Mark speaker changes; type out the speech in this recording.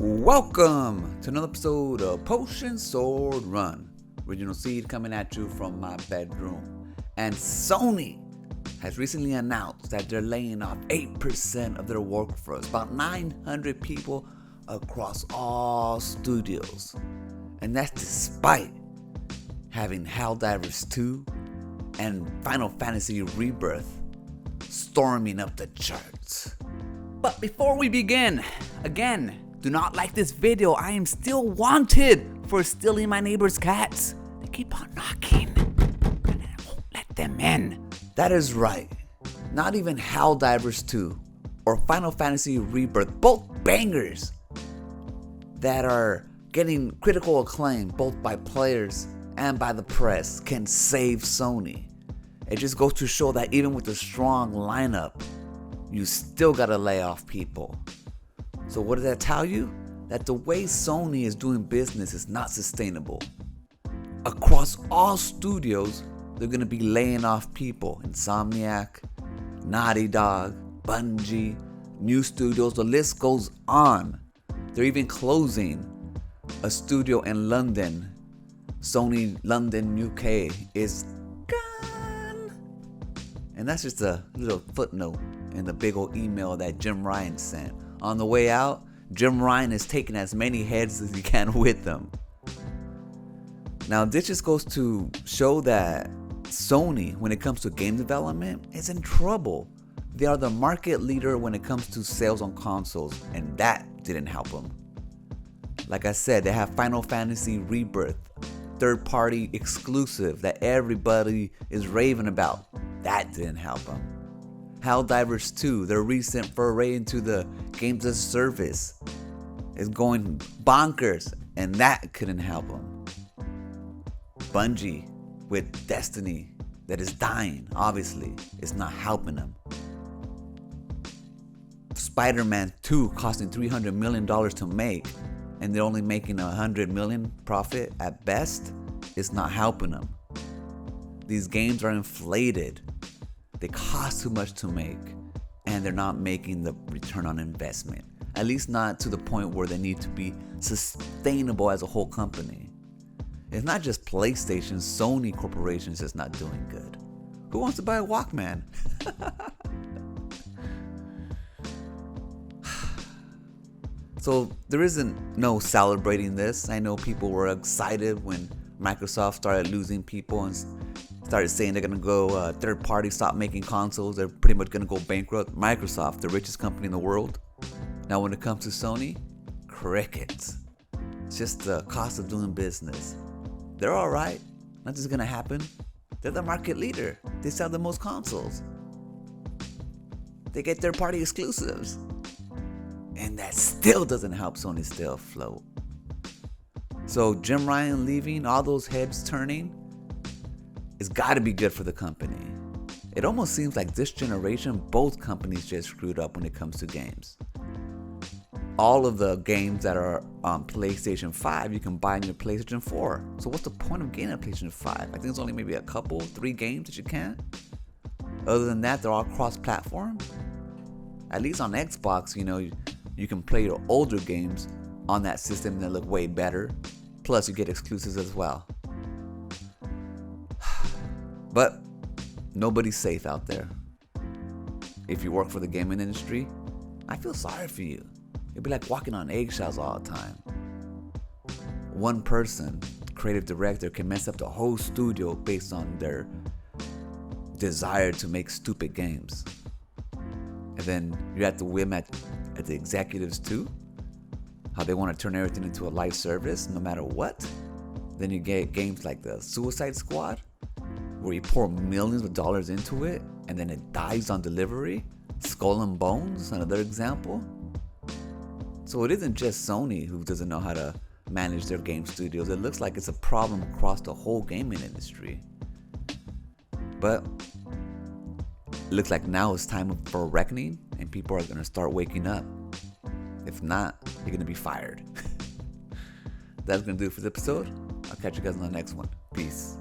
Speaker 1: Welcome to another episode of Potion Sword Run. Original Seed coming at you from my bedroom. And Sony has recently announced that they're laying off 8% of their workforce, about 900 people across all studios. And that's despite having HellDivers 2 and Final Fantasy Rebirth storming up the charts. But before we begin, again, do not like this video. I am still wanted for stealing my neighbor's cats. They keep on knocking, and I won't let them in. That is right. Not even HellDivers 2 or Final Fantasy Rebirth, both bangers that are getting critical acclaim both by players and by the press, can save Sony. It just goes to show that even with a strong lineup, you still gotta lay off people. So what does that tell you? That the way Sony is doing business is not sustainable. Across all studios, they're gonna be laying off people. Insomniac, Naughty Dog, Bungie, new studios, the list goes on. They're even closing a studio in London. Sony London, UK is gone. And that's just a little footnote in the big old email that Jim Ryan sent. On the way out, Jim Ryan is taking as many heads as he can with them. Now, this just goes to show that Sony, when it comes to game development, is in trouble. They are the market leader when it comes to sales on consoles, and that didn't help them. Like I said, they have Final Fantasy Rebirth, third-party exclusive that everybody is raving about. That didn't help them. HellDivers 2, their recent foray into the games as a service, is going bonkers, and that couldn't help them. Bungie with Destiny that is dying, obviously, is not helping them. Spider-Man 2 costing $300 million to make, and they're only making $100 million profit at best, it's not helping them. These games are inflated. They cost too much to make, and they're not making the return on investment. At least not to the point where they need to be sustainable as a whole company. It's not just PlayStation, Sony Corporation is just not doing good. Who wants to buy a Walkman? So there isn't no celebrating this. I know people were excited when Microsoft started losing people and started saying they're going to go third party, stop making consoles. They're pretty much going to go bankrupt. Microsoft, the richest company in the world. Now when it comes to Sony, crickets. It's just the cost of doing business. They're all right. Nothing's going to happen. They're the market leader. They sell the most consoles. They get third party exclusives. And that still doesn't help Sony stay afloat. So Jim Ryan leaving, all those heads turning, it's got to be good for the company. It almost seems like this generation, both companies just screwed up when it comes to games. All of the games that are on PlayStation 5, you can buy on your PlayStation 4. So what's the point of getting a PlayStation 5? I think there's only maybe a couple, 3 games that you can't. Other than that, they're all cross-platform. At least on Xbox, you can play your older games on that system and they look way better. Plus, you get exclusives as well. But nobody's safe out there. If you work for the gaming industry, I feel sorry for you. It'd be like walking on eggshells all the time. One person, creative director, can mess up the whole studio based on their desire to make stupid games. And then you have to whim at the executives too. How they want to turn everything into a live service no matter what. Then you get games like the Suicide Squad, where you pour millions of dollars into it and then it dies on delivery. Skull and Bones, another example. So it isn't just Sony who doesn't know how to manage their game studios. It looks like it's a problem across the whole gaming industry. But it looks like now it's time for a reckoning and people are going to start waking up. If not, you're going to be fired. That's going to do it for this episode. I'll catch you guys on the next one. Peace.